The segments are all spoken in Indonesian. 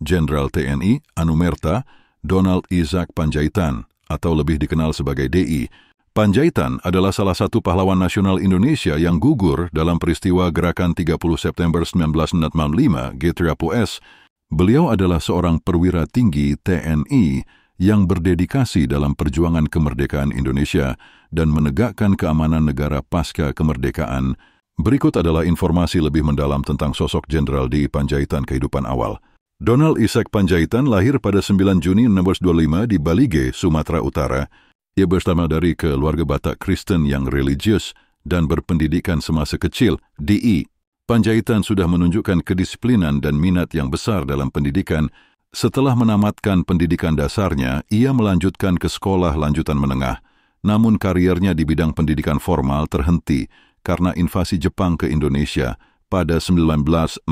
Jenderal TNI Anumerta Donald Isaac Pandjaitan, atau lebih dikenal sebagai DI. Pandjaitan adalah salah satu pahlawan nasional Indonesia yang gugur dalam peristiwa Gerakan 30 September 1945 G30S. Beliau adalah seorang perwira tinggi TNI yang berdedikasi dalam perjuangan kemerdekaan Indonesia dan menegakkan keamanan negara pasca kemerdekaan. Berikut adalah informasi lebih mendalam tentang sosok Jenderal DI Pandjaitan kehidupan awal. Donald Isaac Pandjaitan lahir pada 9 Juni 1925 di Balige, Sumatera Utara. Ia bersama dari keluarga Batak Kristen yang religius dan berpendidikan semasa kecil. DI Pandjaitan sudah menunjukkan kedisiplinan dan minat yang besar dalam pendidikan. Setelah menamatkan pendidikan dasarnya, ia melanjutkan ke sekolah lanjutan menengah. Namun kariernya di bidang pendidikan formal terhenti karena invasi Jepang ke Indonesia. Pada 1942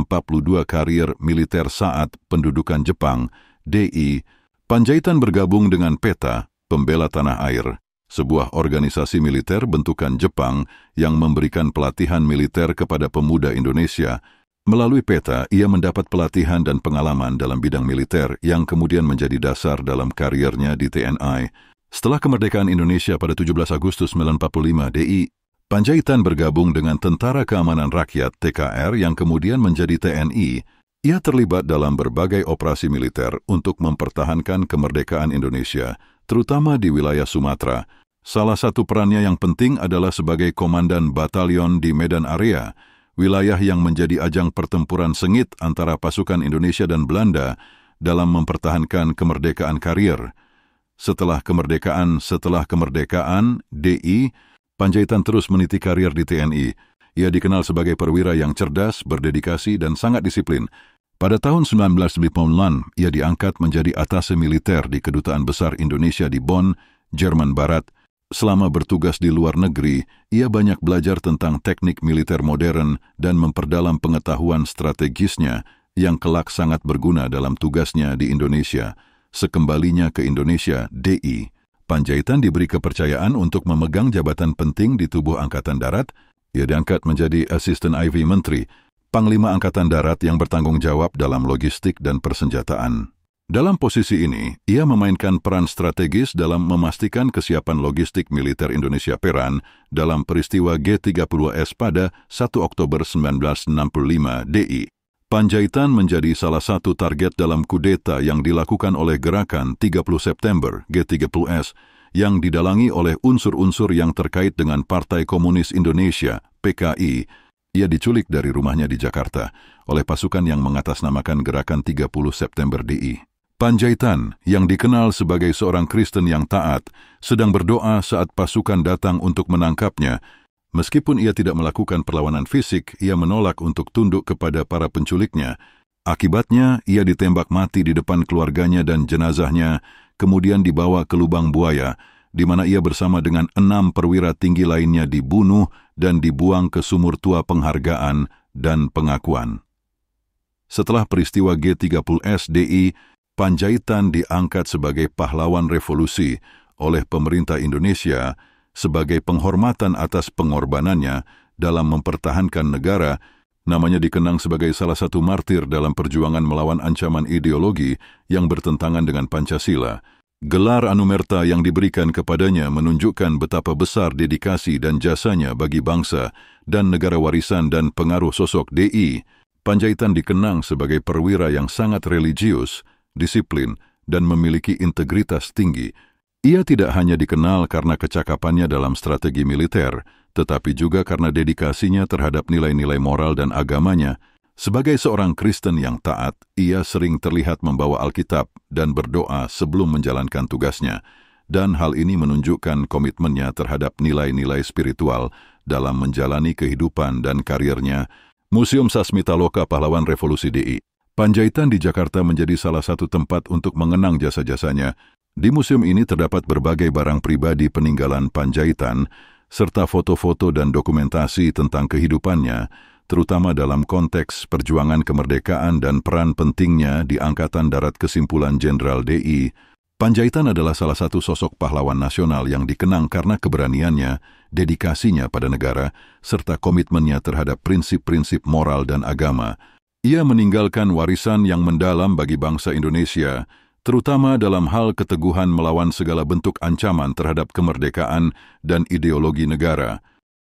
karir militer saat pendudukan Jepang, DI Pandjaitan bergabung dengan PETA, Pembela Tanah Air, sebuah organisasi militer bentukan Jepang yang memberikan pelatihan militer kepada pemuda Indonesia. Melalui PETA, ia mendapat pelatihan dan pengalaman dalam bidang militer yang kemudian menjadi dasar dalam kariernya di TNI. Setelah kemerdekaan Indonesia pada 17 Agustus 1945, DI Pandjaitan bergabung dengan Tentara Keamanan Rakyat (TKR) yang kemudian menjadi TNI. Ia terlibat dalam berbagai operasi militer untuk mempertahankan kemerdekaan Indonesia, terutama di wilayah Sumatera. Salah satu perannya yang penting adalah sebagai komandan batalion di Medan Area, wilayah yang menjadi ajang pertempuran sengit antara pasukan Indonesia dan Belanda dalam mempertahankan kemerdekaan karier. Setelah kemerdekaan, DI Pandjaitan terus meniti karier di TNI. Ia dikenal sebagai perwira yang cerdas, berdedikasi, dan sangat disiplin. Pada tahun 1956, ia diangkat menjadi atase militer di Kedutaan Besar Indonesia di Bonn, Jerman Barat. Selama bertugas di luar negeri, ia banyak belajar tentang teknik militer modern dan memperdalam pengetahuan strategisnya yang kelak sangat berguna dalam tugasnya di Indonesia. Sekembalinya ke Indonesia, DI Pandjaitan diberi kepercayaan untuk memegang jabatan penting di tubuh Angkatan Darat. Ia diangkat menjadi Asisten IV Menteri, Panglima Angkatan Darat yang bertanggung jawab dalam logistik dan persenjataan. Dalam posisi ini, ia memainkan peran strategis dalam memastikan kesiapan logistik militer Indonesia Peran dalam peristiwa G30S pada 1 Oktober 1965. DI Pandjaitan menjadi salah satu target dalam kudeta yang dilakukan oleh Gerakan 30 September G30S yang didalangi oleh unsur-unsur yang terkait dengan Partai Komunis Indonesia, PKI. Ia diculik dari rumahnya di Jakarta oleh pasukan yang mengatasnamakan Gerakan 30 September DI. Pandjaitan, yang dikenal sebagai seorang Kristen yang taat, sedang berdoa saat pasukan datang untuk menangkapnya. Meskipun ia tidak melakukan perlawanan fisik, ia menolak untuk tunduk kepada para penculiknya. Akibatnya, ia ditembak mati di depan keluarganya dan jenazahnya, kemudian dibawa ke lubang buaya, di mana ia bersama dengan 6 perwira tinggi lainnya dibunuh dan dibuang ke sumur tua penghargaan dan pengakuan. Setelah peristiwa G30S, DI Pandjaitan diangkat sebagai pahlawan revolusi oleh pemerintah Indonesia sebagai penghormatan atas pengorbanannya dalam mempertahankan negara. Namanya dikenang sebagai salah satu martir dalam perjuangan melawan ancaman ideologi yang bertentangan dengan Pancasila. Gelar Anumerta yang diberikan kepadanya menunjukkan betapa besar dedikasi dan jasanya bagi bangsa dan negara. Warisan dan pengaruh sosok DI Pandjaitan dikenang sebagai perwira yang sangat religius, disiplin, dan memiliki integritas tinggi. Ia tidak hanya dikenal karena kecakapannya dalam strategi militer, tetapi juga karena dedikasinya terhadap nilai-nilai moral dan agamanya. Sebagai seorang Kristen yang taat, ia sering terlihat membawa Alkitab dan berdoa sebelum menjalankan tugasnya, dan hal ini menunjukkan komitmennya terhadap nilai-nilai spiritual dalam menjalani kehidupan dan kariernya. Museum Sasmitaloka Pahlawan Revolusi DI Pandjaitan di Jakarta menjadi salah satu tempat untuk mengenang jasa-jasanya. Di museum ini terdapat berbagai barang pribadi peninggalan Pandjaitan, serta foto-foto dan dokumentasi tentang kehidupannya, terutama dalam konteks perjuangan kemerdekaan dan peran pentingnya di Angkatan Darat. Kesimpulan Jenderal DI Pandjaitan adalah salah satu sosok pahlawan nasional yang dikenang karena keberaniannya, dedikasinya pada negara, serta komitmennya terhadap prinsip-prinsip moral dan agama. Ia meninggalkan warisan yang mendalam bagi bangsa Indonesia, terutama dalam hal keteguhan melawan segala bentuk ancaman terhadap kemerdekaan dan ideologi negara.